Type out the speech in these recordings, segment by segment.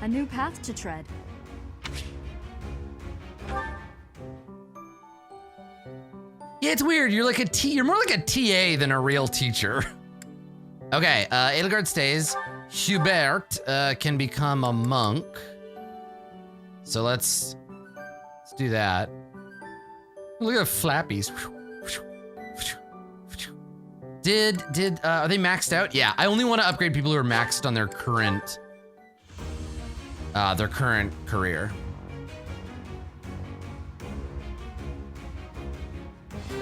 A new path to tread. Yeah, it's weird. You're like you're more like a TA than a real teacher. Okay, Edelgard stays. Hubert can become a monk. So let's do that. Look at the flappies. Are they maxed out? Yeah, I only want to upgrade people who are maxed on their current career.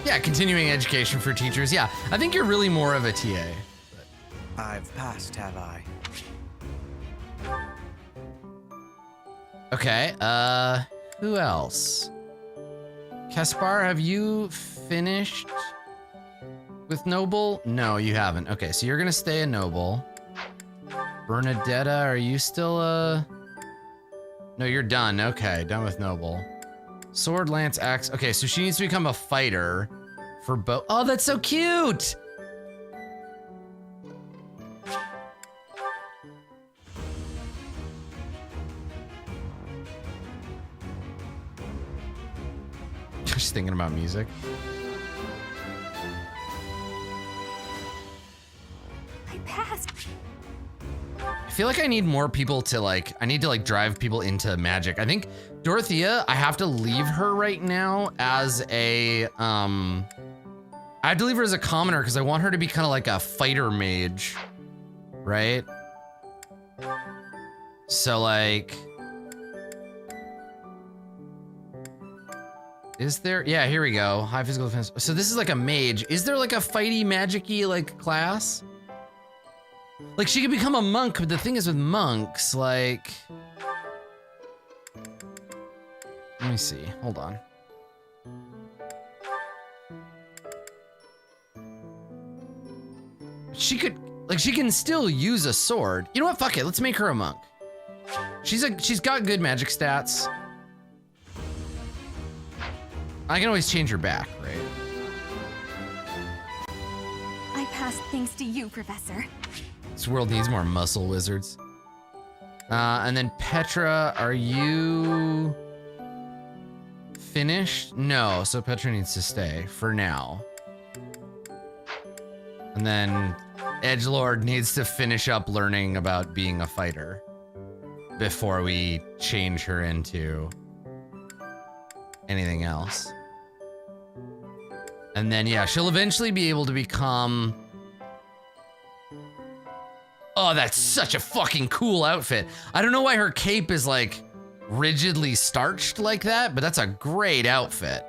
Yeah, continuing education for teachers. Yeah, I think you're really more of a TA. I've passed, have I? Okay, who else? Caspar, have you finished with Noble? No, you haven't. Okay, so you're gonna stay a Noble. Bernadetta, are you still No, you're done. Okay, done with Noble. Sword, lance, axe. Okay, so she needs to become a fighter for both. Oh, that's so cute! Just thinking about music. I passed. I feel like I need more people to I need to drive people into magic. I think Dorothea, I have to leave her right now as a, I have to leave her as a commoner because I want her to be kind of like a fighter mage, right? So is there, yeah, here we go. High physical defense. So this is like a mage. Is there like a fighty magic-y class? She could become a monk, but the thing is with monks, let me see, hold on. She could, she can still use a sword. You know what, fuck it, let's make her a monk. She's got good magic stats. I can always change her back, right? I passed thanks to you, Professor. This world needs more muscle wizards. And then Petra, are you finished? No, so Petra needs to stay for now. And then Edgelord needs to finish up learning about being a fighter before we change her into anything else. And then, yeah, she'll eventually be able to become... Oh, that's such a fucking cool outfit. I don't know why her cape is rigidly starched like that, but that's a great outfit.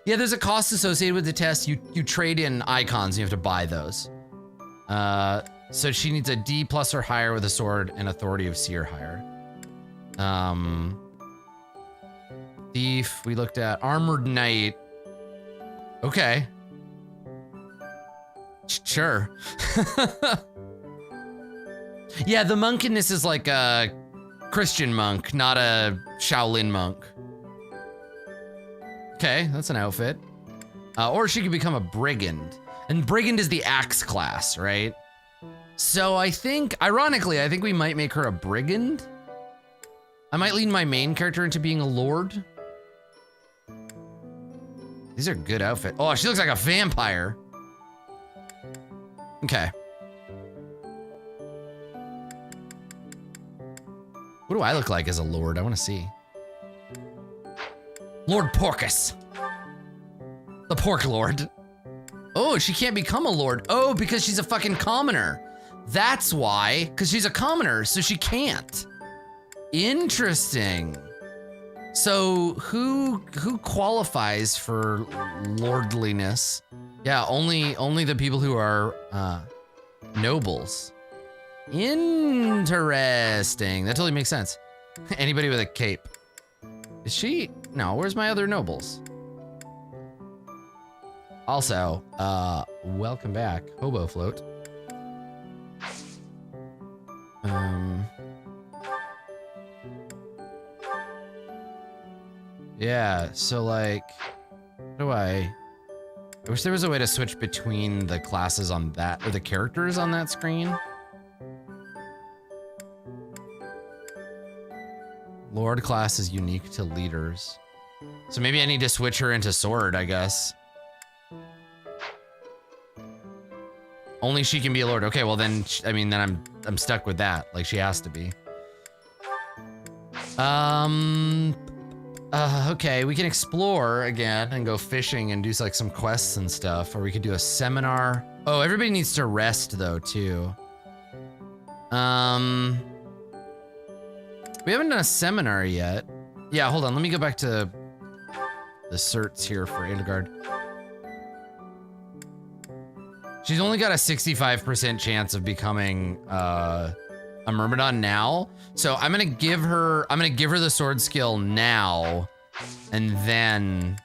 Yeah, there's a cost associated with the test. You trade in icons, you have to buy those. So she needs a D+ or higher with a sword and authority of C or higher. Thief, we looked at. Armored knight. Okay. Sure. Yeah, the monk in this is like a Christian monk, not a Shaolin monk. Okay, that's an outfit. Or she could become a brigand. And brigand is the axe class, right? So I think, ironically, I think we might make her a brigand. I might lead my main character into being a lord. These are good outfits. Oh, she looks like a vampire. Okay. What do I look like as a lord? I want to see. Lord Porcus. The Pork Lord. Oh, she can't become a lord. Oh, because she's a fucking commoner. That's why, because she's a commoner, so she can't. Interesting. So who qualifies for lordliness? Yeah, only the people who are nobles. Interesting. That totally makes sense. Anybody with a cape. Is she? No, where's my other nobles? Also, welcome back, Hobo Float. Yeah, so how do I wish there was a way to switch between the classes on that, or the characters on that screen. Lord class is unique to leaders. So maybe I need to switch her into sword, I guess. Only she can be a lord. Okay, well then, I mean, then I'm stuck with that. Like, she has to be. Okay, we can explore again and go fishing and do like some quests and stuff, or we could do a seminar. Oh, everybody needs to rest though, too. We haven't done a seminar yet. Yeah, hold on, let me go back to the certs here for Edelgard. She's only got a 65% chance of becoming a Myrmidon now. So I'm gonna give her the sword skill now, and then.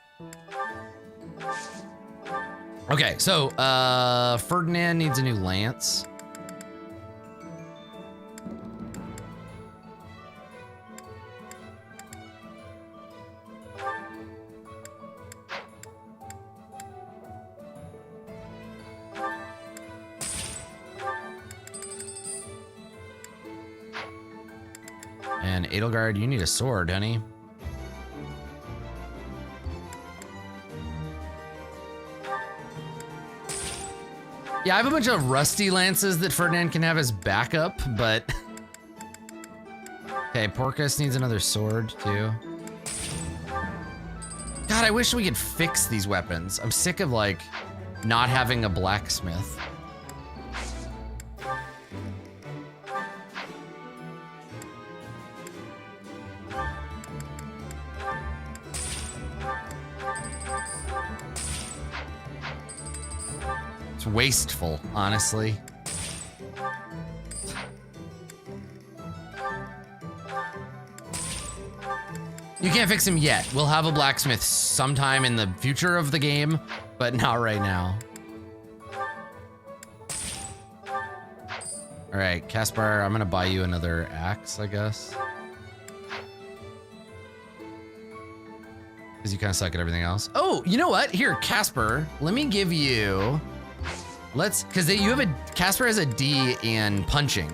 Okay, so Ferdinand needs a new lance. And Edelgard, you need a sword, honey. Yeah, I have a bunch of rusty lances that Ferdinand can have as backup, but... Okay, Porcus needs another sword, too. God, I wish we could fix these weapons. I'm sick of, like, not having a blacksmith. Wasteful, honestly. You can't fix him yet. We'll have a blacksmith sometime in the future of the game, but not right now. All right, Caspar, I'm gonna buy you another axe, I guess. Because you kind of suck at everything else. Oh, you know what? Here, Caspar, let me give you... Caspar has a D in punching.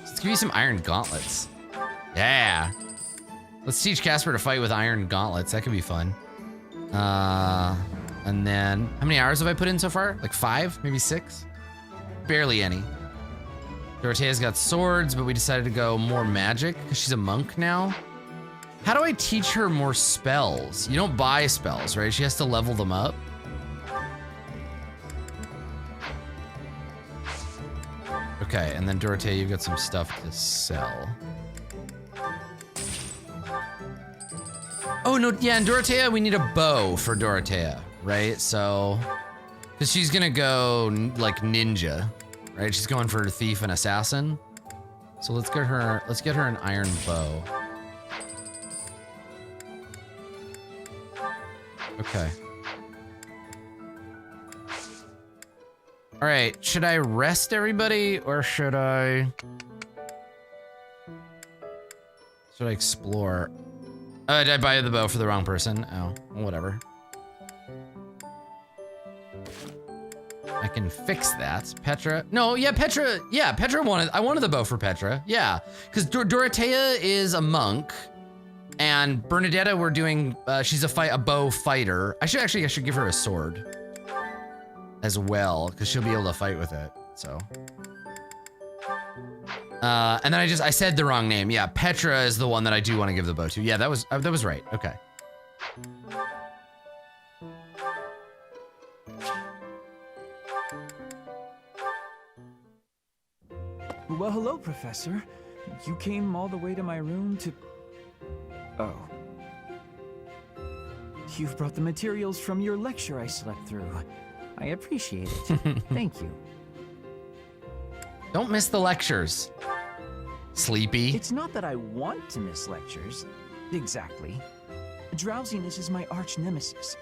Let's give you some iron gauntlets. Yeah. Let's teach Caspar to fight with iron gauntlets. That could be fun. And then, how many hours have I put in so far? Like 5, maybe 6? Barely any. Dorothea's got swords, but we decided to go more magic because she's a monk now. How do I teach her more spells? You don't buy spells, right? She has to level them up. Okay, and then Dorothea, you've got some stuff to sell. Oh, no, yeah, and Dorothea, we need a bow for Dorothea, right? So, because she's gonna go, like, ninja, right? She's going for thief and assassin. So let's get her an iron bow. Okay. All right, should I rest everybody or should I explore? Did I buy the bow for the wrong person? Oh, whatever. I can fix that. Petra, no, yeah, Petra I wanted the bow for Petra, yeah. Because Dorothea is a monk and Bernadetta, we're doing, she's a bow fighter. I should give her a sword as well, because she'll be able to fight with it, so. And then I said the wrong name. Yeah, Petra is the one that I do want to give the bow to. Yeah, that was right, okay. Well, hello, Professor. You came all the way to my room to... Oh. You've brought the materials from your lecture I slept through. I appreciate it. Thank you. Don't miss the lectures. Sleepy. It's not that I want to miss lectures. Exactly. Drowsiness is my arch nemesis.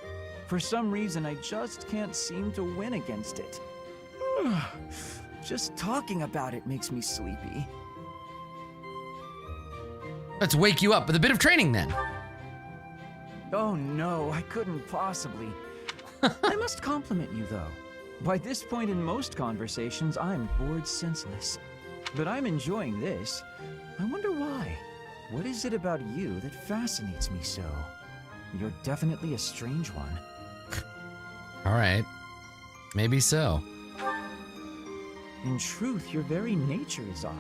For some reason, I just can't seem to win against it. Just talking about it makes me sleepy. Let's wake you up with a bit of training then. Oh no, I couldn't possibly. I must compliment you though. By this point in most conversations, I'm bored senseless. But I'm enjoying this. I wonder why. What is it about you that fascinates me so? You're definitely a strange one. All right. Maybe so. In truth, your very nature is odd.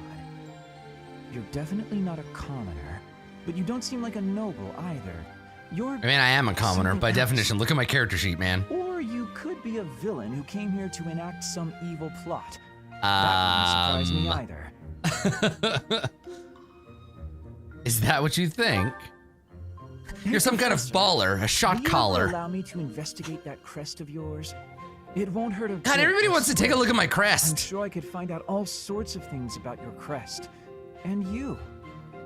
You're definitely not a commoner, but you don't seem like a noble either. You're... I mean, I am a commoner by definition. Look at my character sheet, man. Or you could be a villain who came here to enact some evil plot. That wouldn't surprise me either. Is that what you think? You're some kind of baller, a shot caller. Allow me to investigate that crest of yours. It won't hurt a bit. God, everybody wants to take a look at my I'm crest. sure I could find out all sorts of things about your crest. And you.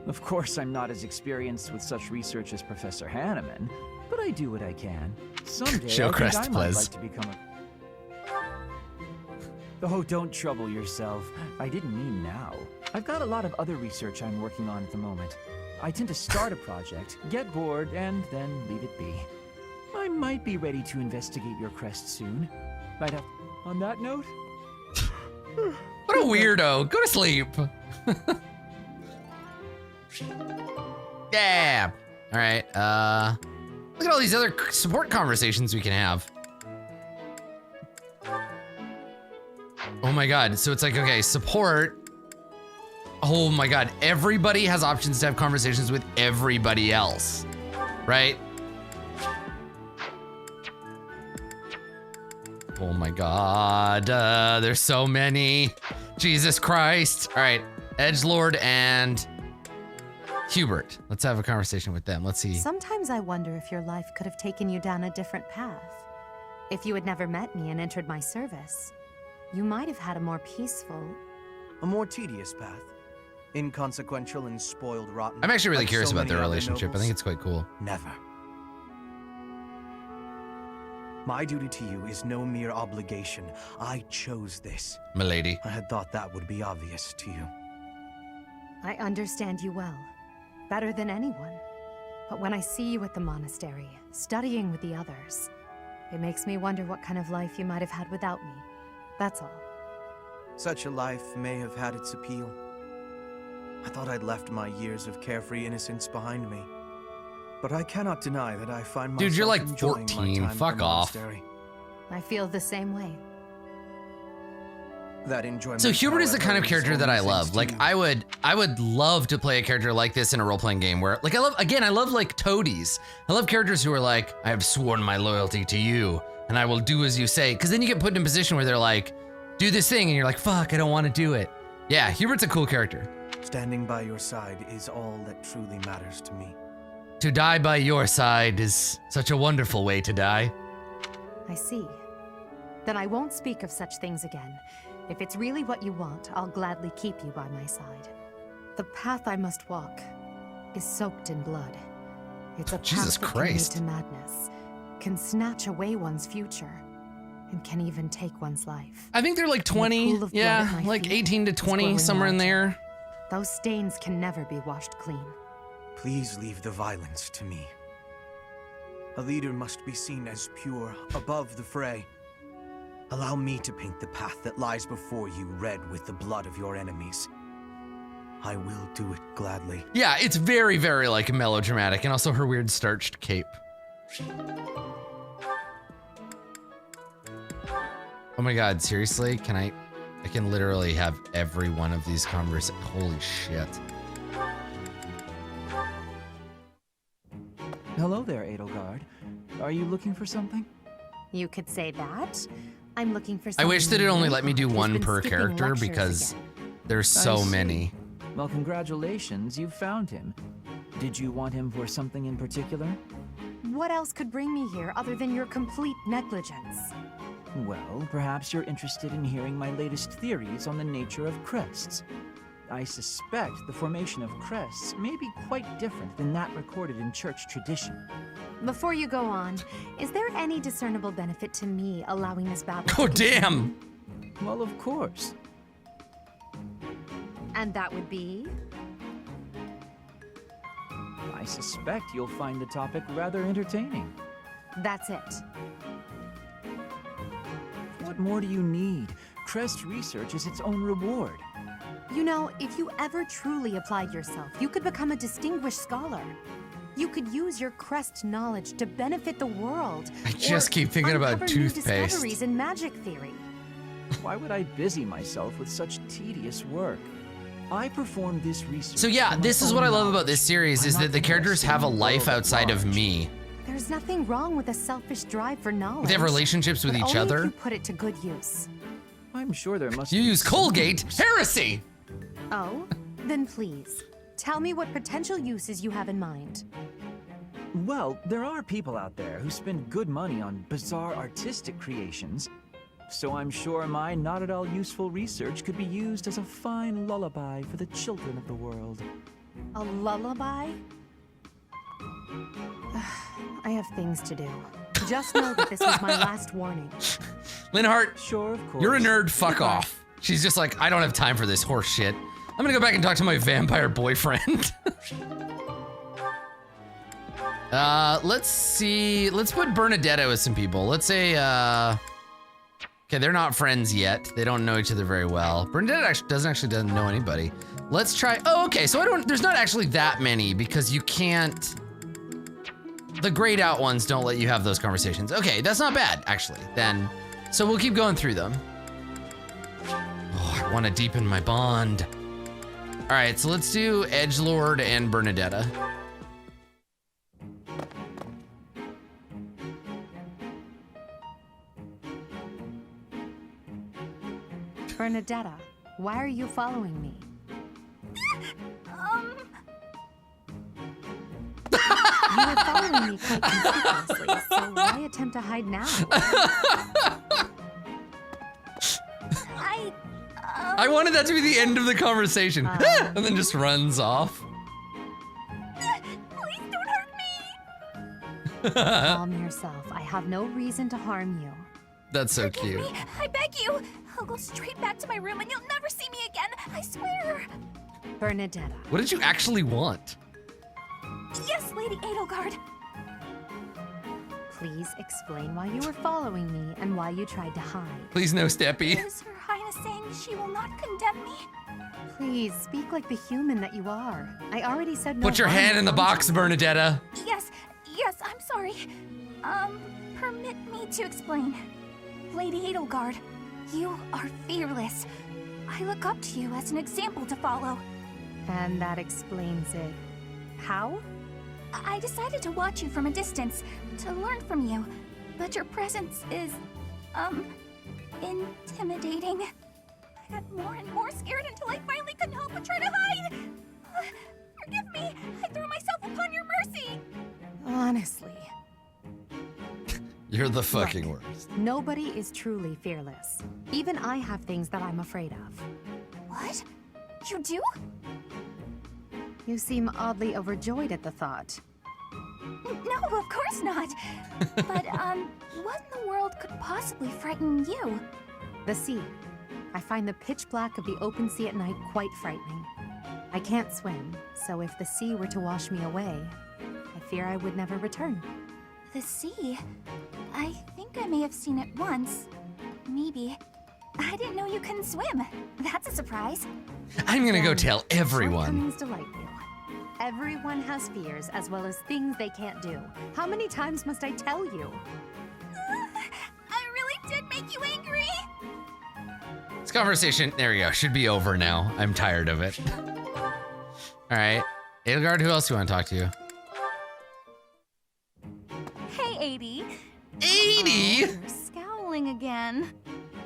Of course, I'm not as experienced with such research as Professor Hanneman, but I do what I can. Someday Show I think crest, I might please. like to become a... Oh, don't trouble yourself. I didn't mean now. I've got a lot of other research I'm working on at the moment. I tend to start a project, get bored, and then leave it be. I might be ready to investigate your crest soon. Right up. On that note... What a weirdo. Go to sleep. Yeah. All right. Look at all these other support conversations we can have. Oh my God. So it's like, okay, support. Oh my God. Everybody has options to have conversations with everybody else, right? Oh my God. There's so many. Jesus Christ. All right. Edgelord and Hubert. Let's have a conversation with them. Let's see. Sometimes I wonder if your life could have taken you down a different path. If you had never met me and entered my service, you might have had a more peaceful... A more tedious path. Inconsequential and spoiled rotten. I'm actually really like curious so about their many other relationship. I nobles. think it's quite cool. Never. My duty to you is no mere obligation. I chose this. Milady. I had thought that would be obvious to you. I understand you well, better than anyone. But when I see you at the monastery, studying with the others, it makes me wonder what kind of life you might have had without me. That's all. Such a life may have had its appeal. I thought I'd left my years of carefree innocence behind me. But I cannot deny that I find myself Dude, you're like enjoying 14. my time Fuck at the off. monastery. I feel the same way. That enjoyment, So Hubert is the kind of however, character is that I only love. thanks Like to I would love to play a character like this in a role-playing game where, like, I love like toadies. I love characters who are like, I have sworn my loyalty to you and I will do as you say. Cause then you get put in a position where they're like, do this thing and you're like, fuck, I don't want to do it. Yeah, Hubert's a cool character. Standing by your side is all that truly matters to me. To die by your side is such a wonderful way to die. I see. Then I won't speak of such things again. If it's really what you want, I'll gladly keep you by my side. The path I must walk is soaked in blood. It's a Jesus path that Christ. can lead to madness, can snatch away one's future, and can even take one's life. I think they're like And the 20, pool of blood yeah, at my like feet 18 to is 20, growing somewhere in larger. there. Those stains can never be washed clean. Please leave the violence to me. A leader must be seen as pure, above the fray. Allow me to paint the path that lies before you red with the blood of your enemies. I will do it gladly. Yeah, it's very, very like melodramatic, and also her weird starched cape. Oh my God, seriously? I can literally have every one of these conversations. Holy shit. Hello there, Edelgard. Are you looking for something? You could say that. I'm looking for I someone wish that it only let me do who's one been per skipping character lectures because again. there's I so see. many. Well, congratulations, you found him. Did you want him for something in particular? What else could bring me here other than your complete negligence? Well, perhaps you're interested in hearing my latest theories on the nature of crests. I suspect the formation of crests may be quite different than that recorded in church tradition. Before you go on, is there any discernible benefit to me allowing this battle? Oh, to continue? damn. Well, of course. And that would be? I suspect you'll find the topic rather entertaining. That's it. What more do you need? Crest research is its own reward. You know, if you ever truly applied yourself, you could become a distinguished scholar. You could use your crest knowledge to benefit the world. I just keep thinking about uncover new toothpaste. discoveries in magic theory. Why would I busy myself with such tedious work? I performed this research. So yeah, for my this is own what I love knowledge. about this series I'm is not that the characters interested have a in the life world at outside of large. me. There's nothing wrong with a selfish drive for knowledge. They have relationships with but each only other. if you put it to good use. I'm sure there must You be use some Colgate. use. Heresy! Oh? Then please, tell me what potential uses you have in mind. Well, there are people out there who spend good money on bizarre artistic creations. So I'm sure my not at all useful research could be used as a fine lullaby for the children of the world. A lullaby? I have things to do. Just know that this was my last warning. Linhart, Sure, of course. you're a nerd. Fuck Goodbye. off. She's just like, I don't have time for this horse shit. I'm gonna go back and talk to my vampire boyfriend. Let's see. Let's put Bernadetta with some people. Let's say, okay, they're not friends yet. They don't know each other very well. Bernadetta doesn't know anybody. Let's try, oh, okay, so there's not actually that many because you can't, the grayed out ones don't let you have those conversations. Okay, that's not bad, actually, then. So we'll keep going through them. Oh, I want to deepen my bond. All right, so let's do Edgelord and Bernadetta. Bernadetta, why are you following me? You were following me quite conspicuously, so why attempt to hide now? I wanted that to be the end of the conversation. And then just runs off. Please don't hurt me! Calm yourself. I have no reason to harm you. That's so Forgive cute. me, I beg you. I'll go straight back to my room and you'll never see me again. I swear. Bernadetta, What did you actually want? Yes, Lady Edelgard. please explain why you were following me and why you tried to hide. Please no Steppy. Is Her Highness saying she will not condemn me? Please, speak like the human that you are. I already said no. Put your hand in the box, Bernadetta. Yes, I'm sorry. Permit me to explain. Lady Edelgard, you are fearless. I look up to you as an example to follow. And that explains it. How? I decided to watch you from a distance, to learn from you. But your presence is, intimidating. I got more and more scared until I finally couldn't help but try to hide. Forgive me, I threw myself upon your mercy. Honestly, You're the fucking Look. worst. nobody is truly fearless. Even I have things that I'm afraid of. What? You do? You seem oddly overjoyed at the thought. No, of course not. But, what in the world could possibly frighten you? The sea. I find the pitch black of the open sea at night quite frightening. I can't swim, so if the sea were to wash me away, I fear I would never return. The sea? I think I may have seen it once. Maybe. I didn't know you couldn't swim. That's a surprise. I'm gonna go Then, tell everyone. shortcomings delight you. Everyone has fears as well as things they can't do. How many times must I tell you? I really did make you angry. This conversation, there we go, should be over now. I'm tired of it. All right, Edelgard, who else do you want to talk to? Hey, 80. 80? You're scowling again.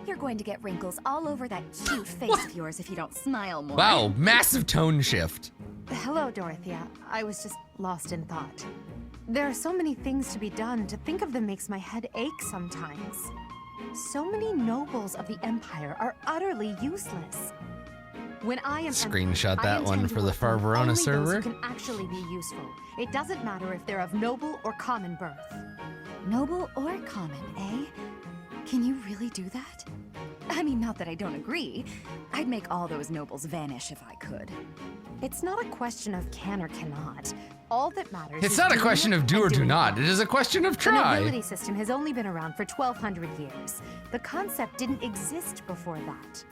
You're going to get wrinkles all over that cute face of yours if you don't smile more. Wow, massive tone shift. Hello, Dorothea. I was just lost in thought. There are so many things to be done. To think of them makes my head ache sometimes. So many nobles of the Empire are utterly useless. When I am Screenshot Emperor, that I one intend to for the work Far with Verona only server. Those who can actually be useful. It doesn't matter if they're of noble or common birth. Noble or common, eh? Can you really do that? I mean, not that I don't agree. I'd make all those nobles vanish if I could. It's not a question of can or cannot. All that matters It's is not a doing question it of do and or do doing not. well. It is a question of The try. nobility system has only been around for 1,200 years. The concept didn't exist before that.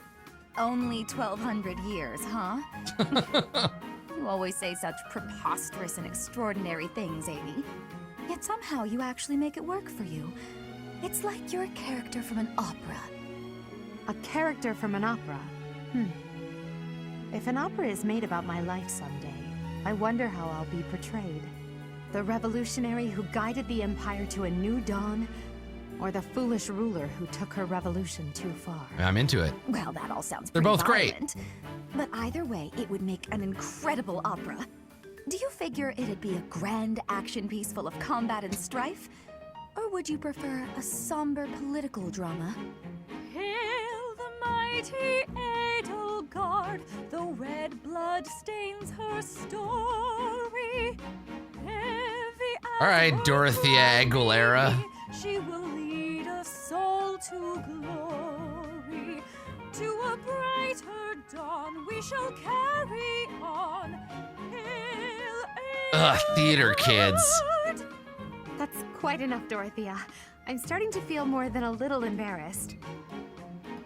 Only 1,200 years, huh? You always say such preposterous and extraordinary things, Amy. Yet somehow you actually make it work for you. It's like you're a character from an opera. A character from an opera? If an opera is made about my life someday, I wonder how I'll be portrayed. The revolutionary who guided the Empire to a new dawn, or the foolish ruler who took her revolution too far? I'm into it. Well, that all sounds They're pretty both great. violent. But either way, it would make an incredible opera. Do you figure it'd be a grand action piece full of combat and strife? Or would you prefer a somber political drama? Hail the mighty Edelgard, the red blood stains her story. All right, Dorothea Aguilera. She will lead us soul to glory. To a brighter dawn we shall carry on. Hail, Ugh, theater kids. Edelgard. That's quite enough, Dorothea. I'm starting to feel more than a little embarrassed.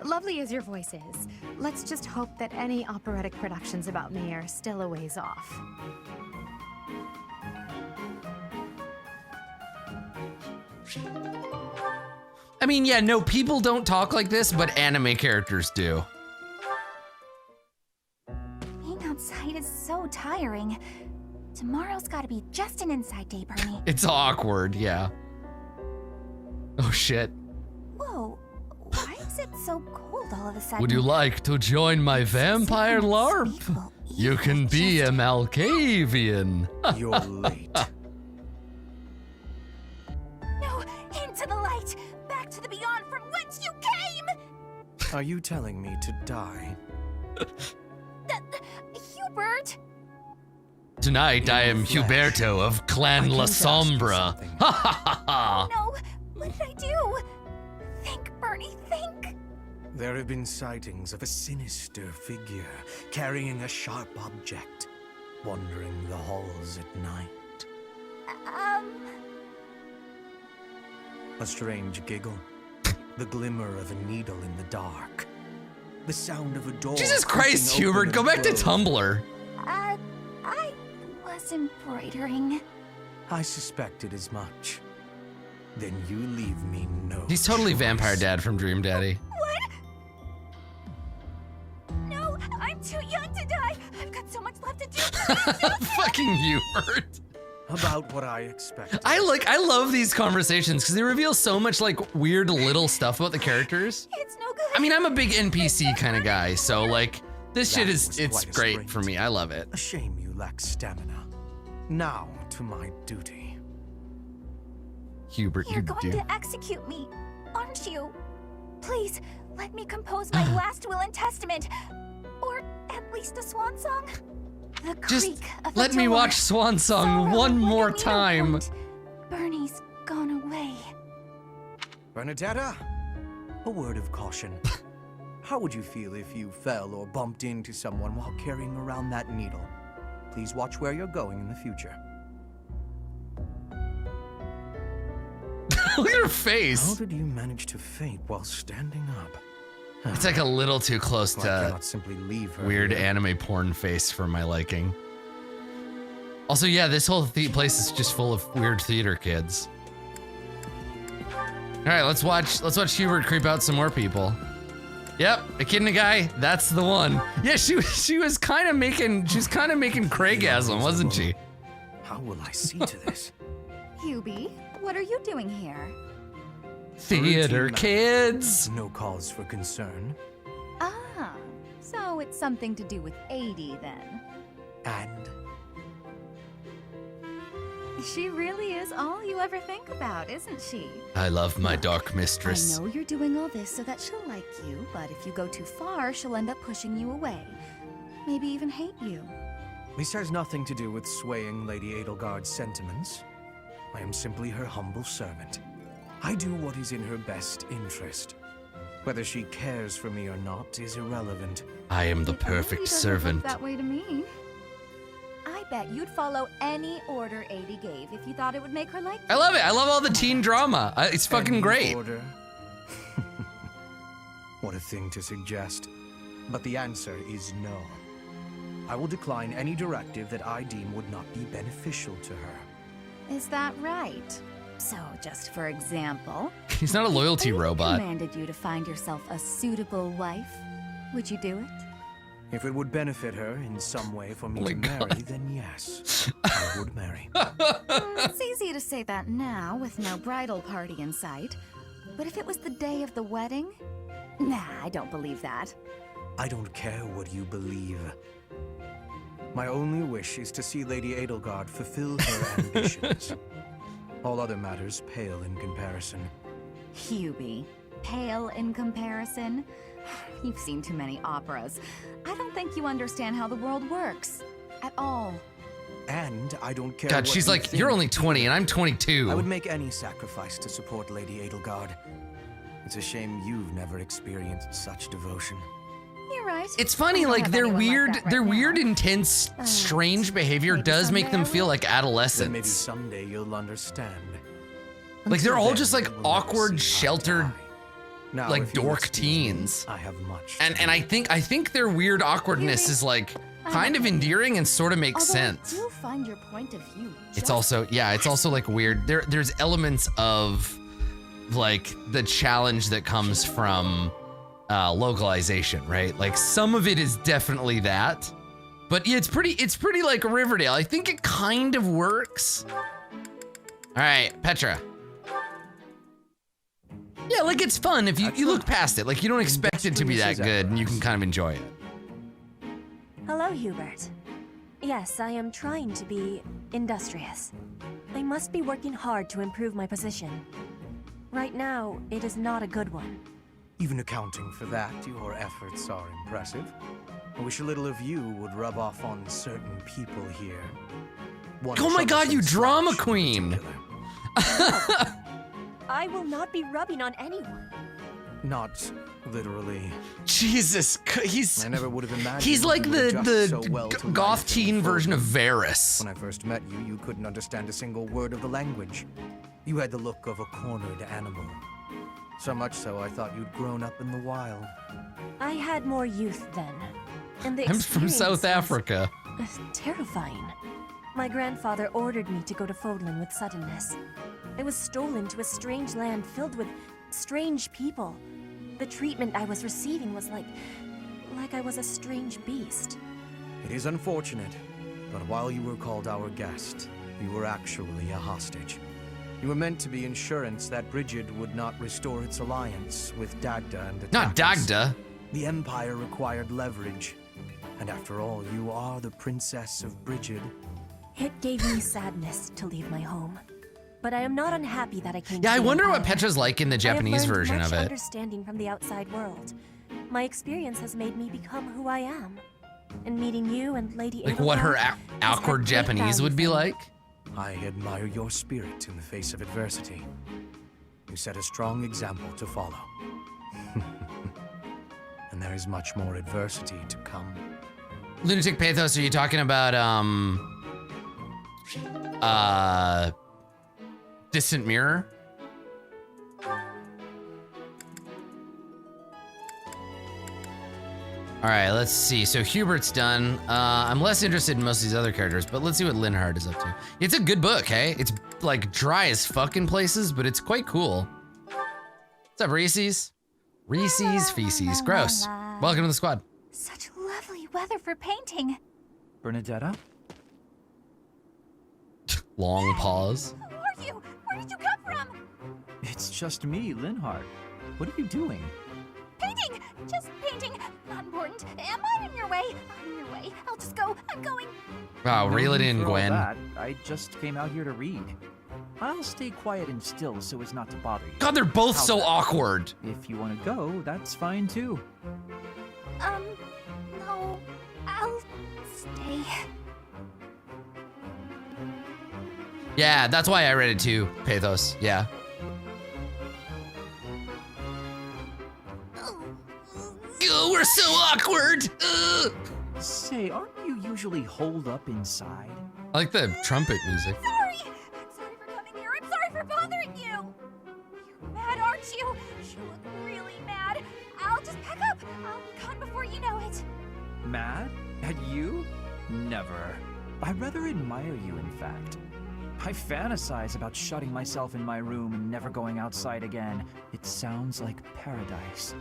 Lovely as your voice is, let's just hope that any operatic productions about me are still a ways off. I mean, yeah, no, people don't talk like this, but anime characters do. Being outside is so tiring. Tomorrow's gotta be just an inside day, Bernie. It's awkward, yeah. Oh shit. Whoa, why is it so cold all of a sudden? Would you like to join my vampire LARP? Unspeakable You evil can be just- a Malkavian. You're late. No, into the light! Back to the beyond from whence you came! Are you telling me to die? Hubert! Tonight I am Huberto of Clan La Sombra. Ha ha ha ha! No, what did I do? Think, Bernie, think! There have been sightings of a sinister figure carrying a sharp object, wandering the halls at night. A strange giggle, the glimmer of a needle in the dark, the sound of a door. Jesus Christ, creaking open Hubert, go and back to closed. Tumblr. I was embroidering. I suspected as much. Then you leave me no He's totally choice. Vampire Dad from Dream Daddy. What? No, I'm too young to die. I've got so much left to do. Fucking Hubert. About what I expected. I love these conversations because they reveal so much like weird little stuff about the characters. It's no good. I mean, I'm a big NPC kind of guy, so like this shit That is was it's quite a great sprint. for me. I love it. A shame you lack stamina. Now to my duty. Hubert, You're you going do. to execute me, aren't you? Please, let me compose my last will and testament. Or at least a swan song. The Just creak of a let me door. watch Swan Song Sorrow one like a more needle time. point. Bernie's gone away. Bernadetta, a word of caution. How would you feel if you fell or bumped into someone while carrying around that needle? Please watch where you're going in the future. Look at her How face. did you manage to faint while standing up? It's like a little too close I to cannot simply leave her weird here. anime porn face for my liking. Also, yeah, this whole place is just full of weird theater kids. All right, let's watch Hubert creep out some more people. Yep, echidna guy, that's the one. Yeah, she was kind of making Craigasm, wasn't she? How will I see to this? Hubie, what are you doing here? Theater Routine kids. No cause for concern. Ah, so it's something to do with 80 then. And She really is all you ever think about, isn't she? I love my Look, dark mistress. I know you're doing all this so that she'll like you, but if you go too far, she'll end up pushing you away. Maybe even hate you. this has nothing to do with swaying Lady Edelgard's sentiments. I am simply her humble servant. I do what is in her best interest. Whether she cares for me or not is irrelevant. I am the It really perfect doesn't servant. look that way to me. I bet you'd follow any order Adie gave if you thought it would make her like you. I love it. I love all the teen drama. It's fucking Any great. order? What a thing to suggest. But the answer is no. I will decline any directive that I deem would not be beneficial to her. Is that right? So, just for example, He's not a loyalty if fate robot. commanded you to find yourself a suitable wife, would you do it? If it would benefit her in some way for me Oh my to marry, God. then yes, I would marry. It's easy to say that now with no bridal party in sight. But if it was the day of the wedding? Nah, I don't believe that. I don't care what you believe. My only wish is to see Lady Edelgard fulfill her ambitions. All other matters pale in comparison. Hubie, pale in comparison? You've seen too many operas. I don't think you understand how the world works. At all. And I don't care God, what she's you like, think. you're only 20 and I'm I 22. would make any sacrifice to support Lady Edelgard. It's a shame you've never experienced such devotion. You're right. It's funny, I don't like have their anyone like weird, that right their now. weird, intense, strange behavior maybe does make them someday I feel will. like Then maybe adolescents. someday you'll understand. Like they're Until all then, just like we will never awkward, see eye to sheltered, eye. Now, like if you'll dork excuse me, teens. I have much. And I think their weird awkwardness Really? is like kind of endearing and sort of makes Although sense. I do find your point of view It's just also, yeah, it's also like weird. There's elements of like the challenge that comes from localization, right? Like some of it is definitely that, but yeah, it's pretty like Riverdale. I think it kind of works. All right, Petra. Yeah, like it's fun if you look past it. Like you don't expect it to be that good and you can kind of enjoy it. Hello, Hubert. Yes, I am trying to be industrious. I must be working hard to improve my position. Right now, it is not a good one. Even accounting for that, your efforts are impressive. I wish a little of you would rub off on certain people here. One Oh my God, you troublesome drama slouch in queen. particular. I will not be rubbing on anyone. Not literally. Jesus, he's I never would have imagined he's like you would the adjust so well to goth life in teen version of Fordham. Varys. When I first met you, you couldn't understand a single word of the language. You had the look of a cornered animal. So much so, I thought you'd grown up in the wild. I had more youth then. And the I'm from experience South was, Africa. Terrifying. My grandfather ordered me to go to Fodlan with suddenness. I was stolen to a strange land filled with strange people. The treatment I was receiving was like I was a strange beast. It is unfortunate, but while you were called our guest, you were actually a hostage. You were meant to be insurance that Brigid would not restore its alliance with Dagda and the Not Takas. Dagda. The Empire required leverage. And after all, you are the Princess of Brigid. It gave me sadness to leave my home. But I am not unhappy that I came Yeah, to I the wonder what Empire. Petra's like in the I have Japanese learned version much of it. understanding from the outside world. My experience has made me become who I am. And meeting you and Lady Like what her Edelgard has awkward had great Japanese value be for me. like. I admire your spirit in the face of adversity. You set a strong example to follow. And there is much more adversity to come. Lunatic Pathos, are you talking about Distant Mirror? All right, let's see. So Hubert's done. I'm less interested in most of these other characters, but let's see what Linhardt is up to. It's a good book, hey? It's like dry as fucking places, but it's quite cool. What's up, Reese's? Reese's Feces. Gross. Welcome to the squad. Such lovely weather for painting. Bernadetta? Long pause. Who are you? Where did you come from? It's just me, Linhardt. What are you doing? Painting! Just painting. Not important. Am I in your way? I'm in your way. I'll just go. I'm going. Wow, No reel it need in, for all Gwen. that. I just came out here to read. I'll stay quiet and still so as not to bother you. God, they're both How's so that? awkward. If you want to go, that's fine too. No. I'll stay. Yeah, that's why I read it too, Pathos. Yeah. Oh, we're so awkward. Ugh. Say, aren't you usually holed up inside? I like the trumpet music. Sorry. I'm sorry for coming here. I'm sorry for bothering you. You're mad, aren't you? You look really mad. I'll just pack up. I'll be gone before you know it. At you? Never. I rather admire you, in fact. I fantasize about shutting myself in my room and never going outside again. It sounds like paradise.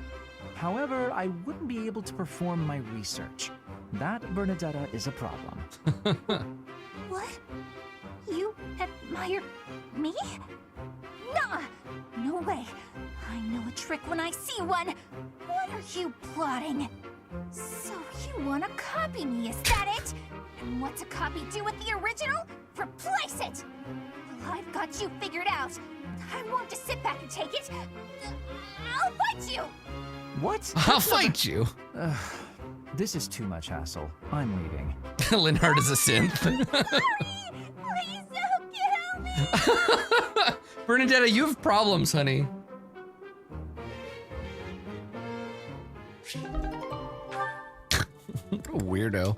However, I wouldn't be able to perform my research. That, Bernadetta, is a problem. What? You admire me? Nah! No way. I know a trick when I see one. What are you plotting? So you want to copy me, is that it? And what's a copy do with the original? Replace it! Well, I've got you figured out. I won't just sit back and take it. I'll fight you! What? I'll fight you. This is too much hassle. I'm leaving. Linhardt is a synth. Please don't kill me! Bernadetta, you have problems, honey. What a weirdo.